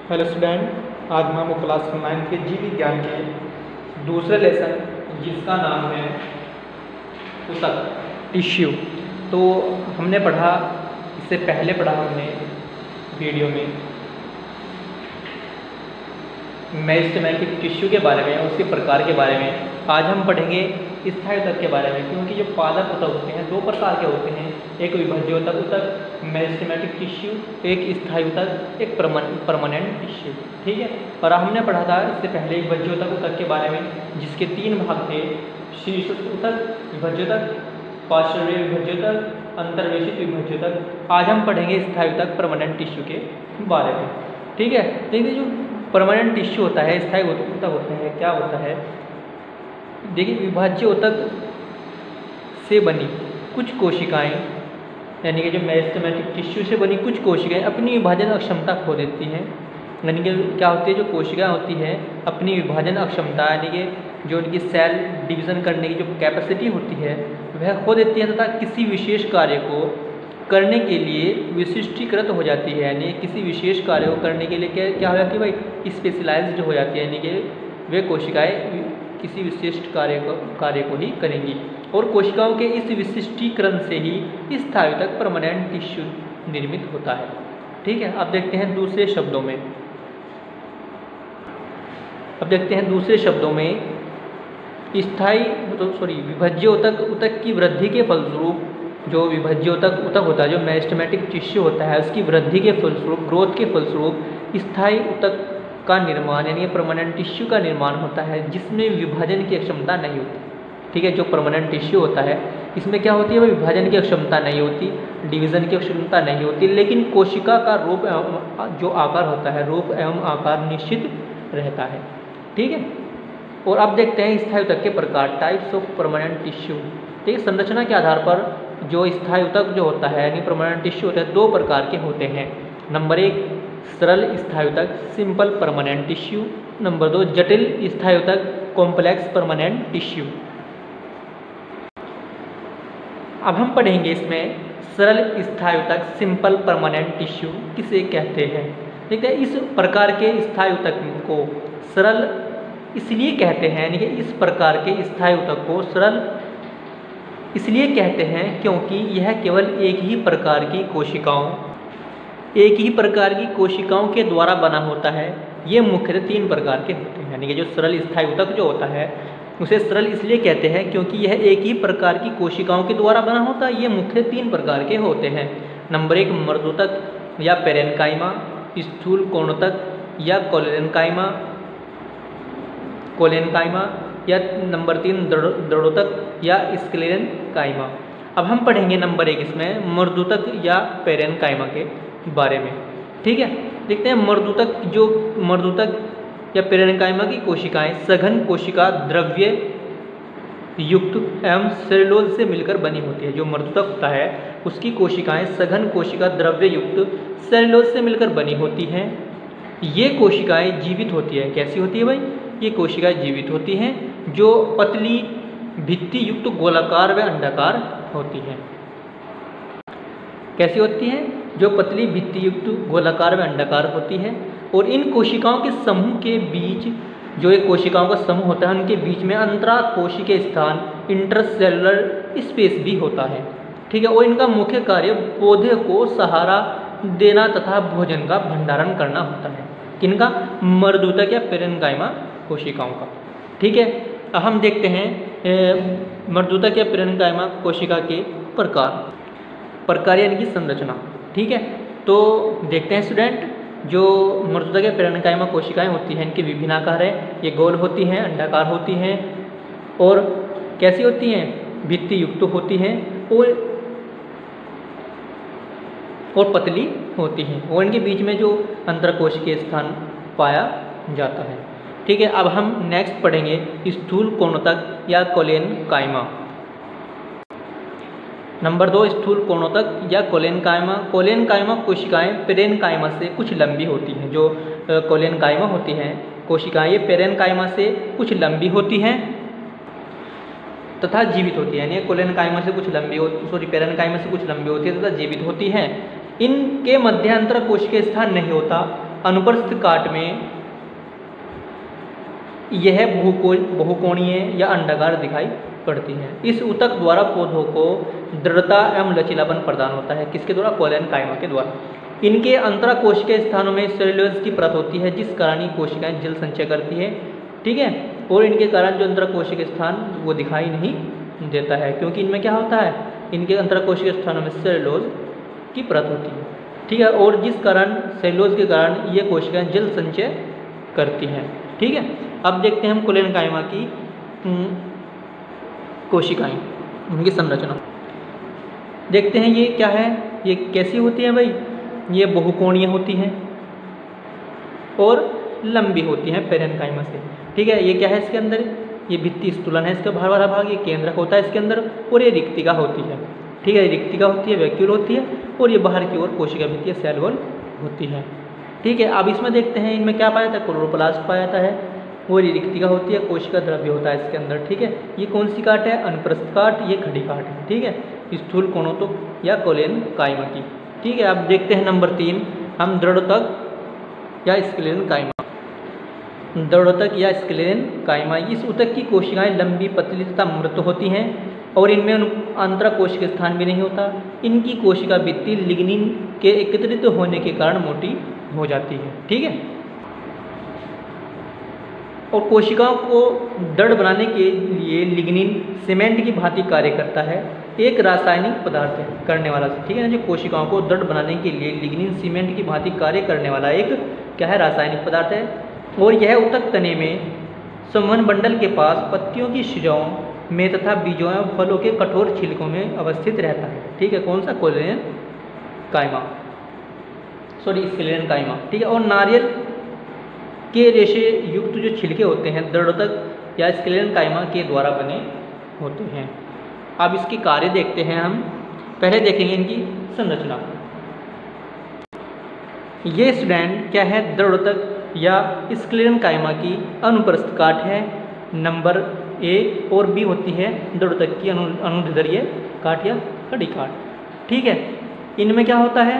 Hello student, आज हम आपको क्लास 9 के जीव विज्ञान के दूसरे लेसन जिसका नाम है ऊतक टिश्यू। तो हमने पढ़ा, इससे पहले पढ़ा हमने वीडियो में मेरिस्टेमेटिक टिश्यू के बारे में और उसके प्रकार के बारे में। आज हम पढ़ेंगे स्थायी ऊतक के बारे में, क्योंकि जो पादप ऊतक होते हैं दो प्रकार के होते हैं, एक विभज्य ऊतक मेरिस्टेमेटिक टिश्यू, एक स्थायी ऊतक एक परमानेंट टिश्यू। ठीक है। और हमने पढ़ा था इससे पहले विभज्य ऊतक के बारे में, जिसके 3 भाग थे: शीर्ष ऊतक विभज्य ऊतक, पार्श्वीय विभज्य ऊतक, अंतर्वेशित विभज्य ऊतक। आज हम पढ़ेंगे स्थायी ऊतक परमानेंट टिश्यू के बारे में। ठीक है। देखिए, जो परमानेंट टिश्यू होता है, स्थायी ऊतक होता है, क्या होता है? देखिए, विभाज्य ऊतक से बनी कुछ कोशिकाएं, यानी कि जो मेरिस्टेमेटिक टिश्यू से बनी कुछ कोशिकाएं अपनी विभाजन अक्षमता खो देती हैं। यानी कि क्या होती है, जो कोशिकाएं होती हैं अपनी विभाजन अक्षमता, यानी कि जो उनकी सेल डिवीज़न करने की जो कैपेसिटी होती है वह खो देती है, तथा किसी विशेष कार्य को करने के लिए विशिष्टीकृत हो जाती है। यानी किसी विशेष कार्य को करने के लिए क्या हो जाती है भाई, स्पेशलाइज्ड हो जाती है। यानी कि वे कोशिकाएं किसी विशिष्ट कार्य को ही करेंगी, और कोशिकाओं के इस विशिष्टीकरण से ही स्थायी ऊतक परमानेंट टिश्यू निर्मित होता है। ठीक है। अब देखते हैं दूसरे शब्दों में, विभज्य ऊतक की वृद्धि के फलस्वरूप, जो विभज्य ऊतक होता है, जो मेरिस्टेमेटिक टिश्यू होता है, उसकी वृद्धि के फलस्वरूप, ग्रोथ के फलस्वरूप स्थायी ऊतक का निर्माण, यानी परमानेंट टिश्यू का निर्माण होता है, जिसमें विभाजन की क्षमता नहीं होती। ठीक है। जो परमानेंट टिश्यू होता है इसमें क्या होती है, वह विभाजन की क्षमता नहीं होती, डिवीज़न की क्षमता नहीं होती, लेकिन कोशिका का रूप एवं जो आकार होता है, रूप एवं आकार निश्चित रहता है। ठीक है। और अब देखते हैं स्थायी ऊतक के प्रकार, टाइप्स ऑफ परमानेंट टिश्यू। ठीक है। संरचना के आधार पर जो स्थायी ऊतक जो होता है, यानी परमानेंट टिश्यू होता है, 2 प्रकार के होते हैं। नंबर 1 सरल स्थायी ऊतक सिंपल परमानेंट टिश्यू। नंबर 2 जटिल स्थायी ऊतक कॉम्प्लेक्स परमानेंट टिश्यू। अब हम पढ़ेंगे इसमें सरल स्थायी ऊतक सिंपल परमानेंट टिश्यू किसे कहते हैं। देखते हैं, इस प्रकार के स्थायी ऊतक को सरल इसलिए कहते हैं, यानी कि इस प्रकार के स्थायी ऊतक को सरल इसलिए कहते हैं क्योंकि यह केवल एक ही प्रकार की कोशिकाओं के द्वारा बना होता है। ये मुख्यतः 3 प्रकार के होते हैं। यानी कि जो सरल स्थायी ऊतक जो होता है उसे सरल इसलिए कहते हैं क्योंकि यह एक ही प्रकार की कोशिकाओं के द्वारा बना होता है। ये मुख्य 3 प्रकार के होते हैं। नंबर 1 मर्दूतक या पेरेन्काइमा, स्थूल कोणोतक या कोलेनकाइमा, या नंबर 3 दृढ़ोतक या स्क्लेरेनकाइमा। अब हम पढ़ेंगे नंबर 1 इसमें मर्दूतक या पेरेन्काइमा के बारे में। ठीक है। देखते हैं, मर्दूतक या पेरेन्काइमा की कोशिकाएं सघन कोशिका द्रव्य युक्त एवं सेलुलोज से मिलकर बनी होती है। जो मर्दूतक होता है उसकी कोशिकाएं सघन कोशिका द्रव्य युक्त सेलुलोज से मिलकर बनी होती हैं। ये कोशिकाएं जीवित होती है। कैसी होती है भाई? ये कोशिकाएं जीवित होती हैं, जो पतली भित्ति युक्त गोलाकार व अंडाकार होती हैं। कैसी होती हैं? जो पतली भित्ति युक्त गोलाकार व अंडाकार होती है। और इन कोशिकाओं के समूह के बीच, जो एक कोशिकाओं का समूह होता है, उनके बीच में अंतराकोशिकीय स्थान इंटरसेलुलर स्पेस भी होता है। ठीक है। और इनका मुख्य कार्य पौधे को सहारा देना तथा भोजन का भंडारण करना होता है। किनका? मर्दूतक या पेरेन्काइमा कोशिकाओं का। ठीक है। अब हम देखते हैं मर्दूतक या पेरेन्काइमा कोशिका के प्रकार यानी कि संरचना। ठीक है। तो देखते हैं स्टूडेंट, जो मर्दूतक या पेरेन्काइमा कोशिकाएं होती हैं इनके विभिन्न आकार हैं। ये गोल होती हैं, अंडाकार होती हैं, और कैसी होती हैं? भित्ति युक्त होती हैं और पतली होती हैं, और इनके बीच में जो अंतरकोशिकीय स्थान पाया जाता है। ठीक है। अब हम नेक्स्ट पढ़ेंगे स्थूल कोणोतक या कोलेनकाइमा। नंबर 2 स्थूल कोणोतक या कोलेनकाइमा कोशिकाएं पेरेन्काइमा से कुछ लंबी होती हैं। जो कोलेनकाइमा होती हैं कोशिकाएं, ये पेरेन्काइमा से कुछ लंबी होती हैं तथा जीवित होती है। यानी पेरेन्काइमा से कुछ लंबी होती है तथा जीवित होती हैं। इनके मध्यांतर कोशिकीय स्थान नहीं होता अनुप्रस्थ काट में यह बहुकोणीय या अंडाकार दिखाई पड़ती है। इस ऊतक द्वारा पौधों को दृढ़ता एवं लचीलापन प्रदान होता है। किसके द्वारा? कोलेन कायमा के द्वारा। इनके अंतराकोशिकीय स्थानों में सेल्यूलोज की परत होती है, जिस कारण ये कोशिकाएं जल संचय करती है। ठीक है, और इनके कारण जो अंतराकोशिकीय स्थान वो दिखाई नहीं देता है, क्योंकि इनमें क्या होता है, इनके अंतराकोशिकीय स्थानों में सेल्यूलोज की परत होती है। ठीक है, और जिस कारण सेल्यूलोज के कारण ये कोशिकाएं जल संचय करती हैं। ठीक है, अब देखते हैं हम कोलेन कायमा की कोशिकाएं, उनकी संरचना देखते हैं। ये क्या है, ये कैसी होती है भाई? ये बहुकोणीय होती हैं और लंबी होती हैं पेरेन्काइमा से। ठीक है, ये क्या है इसके अंदर? ये भित्ति स्थूलन है इसका बाहर वाला भाग, ये केंद्रक होता है इसके अंदर, और ये रिक्तिका होती है। ठीक है, रिक्तिका होती है, वैक्यूल होती है, और ये बाहर की ओर कोशिका भित्ति सेल वॉल होती है। ठीक है, अब इसमें देखते हैं इनमें क्या पाया जाता है? क्लोरोप्लास्ट पाया जाता है, और ये रिक्तिका होती है, कोशिका द्रव्य होता है इसके अंदर। ठीक है, ये कौन सी काट है? अनुप्रस्थ काट, ये खड़ी काट है। ठीक है, स्थूल कोणोत्तक या कोलेन कायमा की। ठीक है, अब देखते हैं नंबर 3 हम दृढ़ोतक या स्क्लेरन कायमा। दृढ़ोतक या स्क्लेरन कायमा, इस ऊतक की कोशिकाएं लंबी, पतली तथा मृत होती हैं और इनमें अंतराकोशिकीय स्थान भी नहीं होता। इनकी कोशिका भित्ति लिग्निन के एकत्रित होने के कारण मोटी हो जाती है। ठीक है, और कोशिकाओं को दृढ़ बनाने के लिए लिग्निन सीमेंट की भांति कार्य करता है, एक रासायनिक पदार्थ है करने वाला। ठीक है ना, जो कोशिकाओं को दृढ़ बनाने के लिए लिग्निन सीमेंट की भांति कार्य करने वाला एक क्या है? रासायनिक पदार्थ है। और यह ऊतक तने में संवहन बंडल के पास पत्तियों की शिराओं में तथा बीजों एवं फलों के कठोर छिलकों में अवस्थित रहता है। ठीक है, कौन सा? कोलेन कायमा, सॉरी स्क्लेरन कायमा। ठीक है, और नारियल के रेशे युक्त जो छिलके होते हैं दृढ़ोतक या स्क्लेरन कायमा के द्वारा बने होते हैं। अब इसके कार्य देखते हैं हम। पहले देखेंगे इनकी संरचना। ये स्टूडेंट क्या है? दृढ़ोतक या स्क्लेरन कायमा की अनुप्रस्थ काट है नंबर ए, और बी होती है दृढ़ोतक की अनुदैर्ध्य काट या खड़ी काट। ठीक है, इनमें क्या होता है?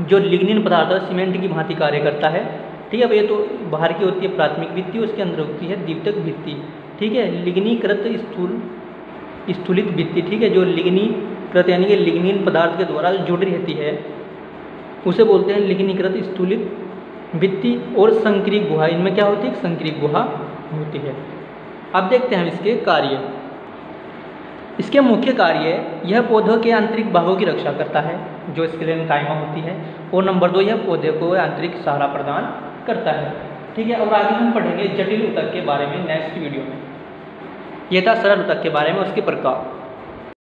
जो लिग्निन पदार्थ सीमेंट की भांति कार्य करता है। ठीक है, अब ये तो बाहर की होती है प्राथमिक भित्ति, उसके अंदर होती है द्वितीयक भित्ति। ठीक है, लिग्नीकृत स्थूलित भित्ति। ठीक है, जो लिग्नीकृत यानी कि लिग्निन पदार्थ के द्वारा जुड़ी रहती है उसे बोलते हैं लिग्नीकृत स्थूलित भित्ति। और संक्रीय गुहा, इनमें क्या होती है? संक्रीय गुहा होती है। अब देखते हैं इसके कार्य। इसके मुख्य कार्य, यह पौधों के आंतरिक भागों की रक्षा करता है जो स्क्लेरन कायमा होती है, और नंबर 2 यह पौधे को आंतरिक सहारा प्रदान करता है। ठीक है, और आगे हम पढ़ेंगे जटिल ऊतक के बारे में नेक्स्ट वीडियो में। यह था सरल ऊतक के बारे में, उसके प्रकार।